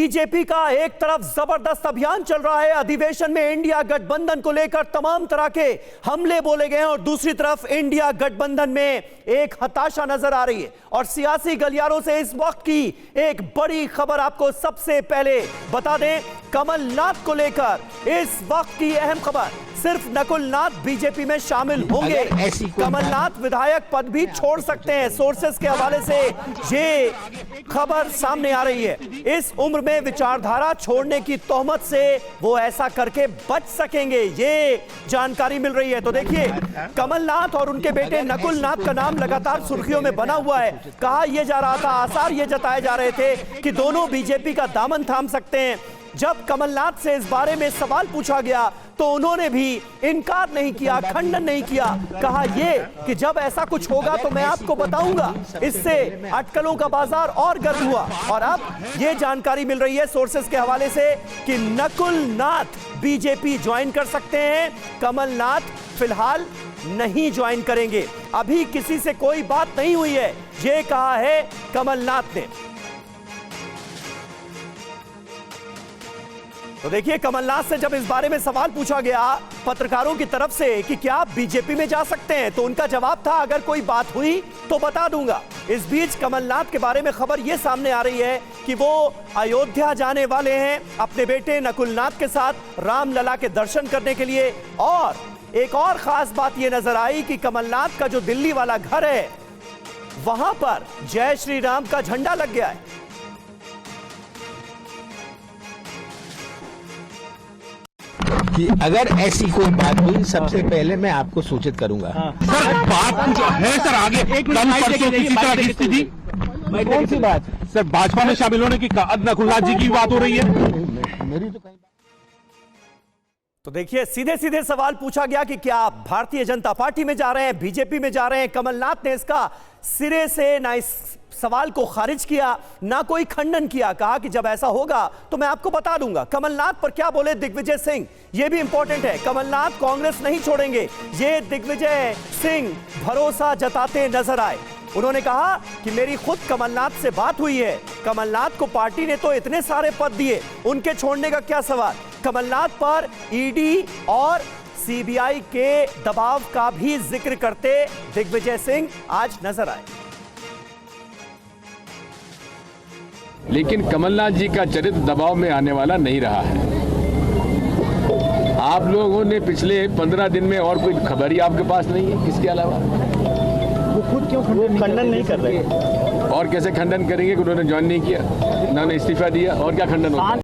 BJP का एक तरफ जबरदस्त अभियान चल रहा है, अधिवेशन में इंडिया गठबंधन को लेकर तमाम तरह के हमले बोले गए हैं और दूसरी तरफ इंडिया गठबंधन में एक हताशा नजर आ रही है। और सियासी गलियारों से इस वक्त की एक बड़ी खबर आपको सबसे पहले बता दें, कमलनाथ को लेकर इस वक्त की अहम खबर, सिर्फ नकुलनाथ बीजेपी में शामिल होंगे, कमलनाथ विधायक पद भी छोड़ सकते हैं। सोर्सेस के हवाले से ये खबर सामने आ रही है। इस उम्र में विचारधारा छोड़ने की तोहमत से वो ऐसा करके बच सकेंगे, ये जानकारी मिल रही है। तो देखिए, कमलनाथ और उनके बेटे नकुलनाथ का नाम लगातार सुर्खियों में बना हुआ है। कहा यह जा रहा था, आसार ये जताए जा रहे थे कि दोनों बीजेपी का दामन थाम सकते हैं। जब कमलनाथ से इस बारे में सवाल पूछा गया तो उन्होंने भी इनकार नहीं किया, खंडन नहीं किया। कहा यह कि जब ऐसा कुछ होगा तो मैं आपको बताऊंगा। इससे अटकलों का बाजार और गर्म हुआ और अब यह जानकारी मिल रही है सोर्सेस के हवाले से कि नकुलनाथ बीजेपी ज्वाइन कर सकते हैं, कमलनाथ फिलहाल नहीं ज्वाइन करेंगे। अभी किसी से कोई बात नहीं हुई है, यह कहा है कमलनाथ ने। तो देखिए, कमलनाथ से जब इस बारे में सवाल पूछा गया पत्रकारों की तरफ से कि क्या आप बीजेपी में जा सकते हैं, तो उनका जवाब था अगर कोई बात हुई तो बता दूंगा। इस बीच कमलनाथ के बारे में खबर यह सामने आ रही है कि वो अयोध्या जाने वाले हैं अपने बेटे नकुलनाथ के साथ रामलला के दर्शन करने के लिए। और एक और खास बात यह नजर आई कि कमलनाथ का जो दिल्ली वाला घर है वहां पर जय श्री राम का झंडा लग गया है। कि अगर ऐसी कोई बात हुई सबसे पहले मैं आपको सूचित करूंगा। सर, बात है सर आगे एक स्थिति कौन सी बात सर? भाजपा में शामिल होने की नकुलनाथ जी की बात हो रही है। मेरी तो कहीं। तो देखिए, सीधे सीधे सवाल पूछा गया कि क्या आप भारतीय जनता पार्टी में जा रहे हैं, बीजेपी में जा रहे हैं। कमलनाथ ने इसका सिरे से ना इस सवाल को खारिज किया ना कोई खंडन किया। कहा कि जब ऐसा होगा तो मैं आपको बता दूंगा। कमलनाथ पर क्या बोले दिग्विजय सिंह, यह भी इंपॉर्टेंट है। कमलनाथ कांग्रेस नहीं छोड़ेंगे, ये दिग्विजय सिंह भरोसा जताते नजर आए। उन्होंने कहा कि मेरी खुद कमलनाथ से बात हुई है, कमलनाथ को पार्टी ने तो इतने सारे पद दिए, उनके छोड़ने का क्या सवाल। कमलनाथ पर ईडी और सीबीआई के दबाव का भी जिक्र करते दिग्विजय सिंह आज नजर आए। लेकिन कमलनाथ जी का चरित्र दबाव में आने वाला नहीं रहा है। आप लोगों ने पिछले 15 दिन में और कोई खबर ही आपके पास नहीं है इसके अलावा। वो खुद क्यों खंडन नहीं कर रहे? और कैसे खंडन करेंगे कि उन्होंने ज्वाइन नहीं किया, उन्होंने इस्तीफा दिया, और क्या खंडन होता है?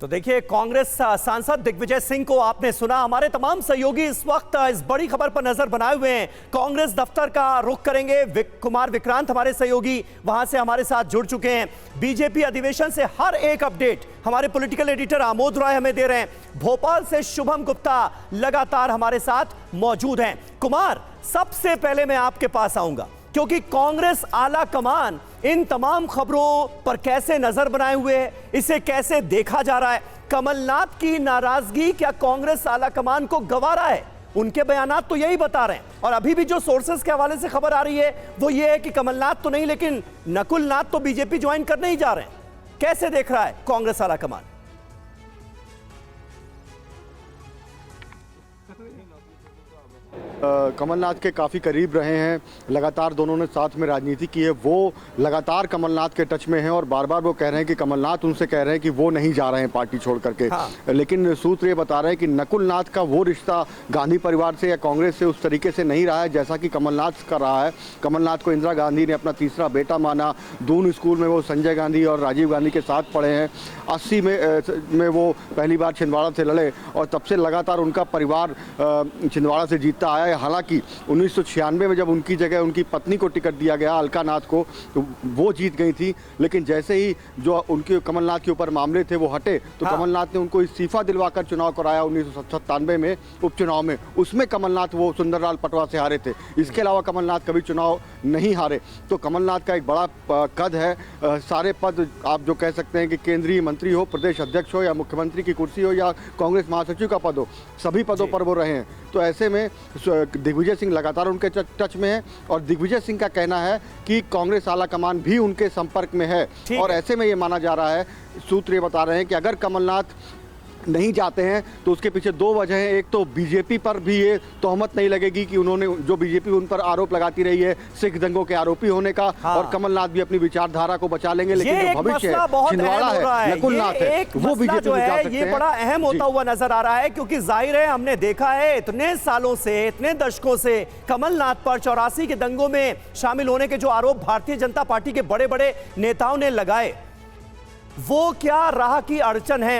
तो देखिए, कांग्रेस सांसद दिग्विजय सिंह को आपने सुना। हमारे तमाम सहयोगी इस वक्त इस बड़ी खबर पर नजर बनाए हुए हैं। कांग्रेस दफ्तर का रुख करेंगे। कुमार विक्रांत हमारे सहयोगी वहां से हमारे साथ जुड़ चुके हैं। बीजेपी अधिवेशन से हर एक अपडेट हमारे पॉलिटिकल एडिटर आमोद राय हमें दे रहे हैं। भोपाल से शुभम गुप्ता लगातार हमारे साथ मौजूद हैं। कुमार, सबसे पहले मैं आपके पास आऊंगा क्योंकि कांग्रेस आला कमान इन तमाम खबरों पर कैसे नजर बनाए हुए है, इसे कैसे देखा जा रहा है। कमलनाथ की नाराजगी क्या कांग्रेस आला कमान को गंवारा है? उनके बयानात तो यही बता रहे हैं। और अभी भी जो सोर्सेस के हवाले से खबर आ रही है वो ये है कि कमलनाथ तो नहीं लेकिन नकुलनाथ तो बीजेपी ज्वाइन करने ही जा रहे हैं। कैसे देख रहा है कांग्रेस आला कमान? कमलनाथ के काफ़ी करीब रहे हैं, लगातार दोनों ने साथ में राजनीति की है। वो लगातार कमलनाथ के टच में हैं और बार बार वो कह रहे हैं कि कमलनाथ उनसे कह रहे हैं कि वो नहीं जा रहे हैं पार्टी छोड़ करके। हाँ। लेकिन सूत्र ये बता रहे हैं कि नकुलनाथ का वो रिश्ता गांधी परिवार से या कांग्रेस से उस तरीके से नहीं रहा है जैसा कि कमलनाथ का रहा है। कमलनाथ को इंदिरा गांधी ने अपना तीसरा बेटा माना। दून स्कूल में वो संजय गांधी और राजीव गांधी के साथ पढ़े हैं। 80 में वो पहली बार छिंदवाड़ा से लड़े और तब से लगातार उनका परिवार छिंदवाड़ा से जीतता आया है। हालांकि 1996 में जब उनकी जगह उनकी पत्नी को टिकट दिया गया अलका नाथ को, तो वो जीत गई थी। लेकिन जैसे ही जो उनके कमलनाथ के ऊपर मामले थे वो हटे तो हाँ। कमलनाथ ने उनको इस्तीफा दिलवाकर चुनाव कराया 1997 में उपचुनाव में। उसमें कमलनाथ वो सुंदरलाल पटवा से हारे थे। इसके अलावा कमलनाथ कभी चुनाव नहीं हारे। तो कमलनाथ का एक बड़ा कद है। सारे पद आप जो कह सकते हैं कि केंद्रीय मंत्री हो, प्रदेश अध्यक्ष हो या मुख्यमंत्री की कुर्सी हो या कांग्रेस महासचिव का पद हो, सभी पदों पर वो रहे हैं। तो ऐसे में दिग्विजय सिंह लगातार उनके टच में है और दिग्विजय सिंह का कहना है कि कांग्रेस आला कमान भी उनके संपर्क में है। और ऐसे में ये माना जा रहा है, सूत्र ये बता रहे हैं कि अगर कमलनाथ नहीं जाते हैं तो उसके पीछे दो वजह हैं। एक तो बीजेपी पर भी ये तोहमत नहीं लगेगी कि उन्होंने, जो बीजेपी उन पर आरोप लगाती रही है सिख दंगों के आरोपी होने का, और कमलनाथ भी अपनी विचारधारा को बचा लेंगे। लेकिन जो भविष्य है, छिंदवाड़ा है, नकुलनाथ है, वो बीजेपी जो में जा है सकते ये हैं। बड़ा अहम होता हुआ नजर आ रहा है, क्योंकि जाहिर है हमने देखा है इतने सालों से, इतने दशकों से कमलनाथ पर 84 के दंगों में शामिल होने के जो आरोप भारतीय जनता पार्टी के बड़े बड़े नेताओं ने लगाए, वो क्या राह की अड़चन है।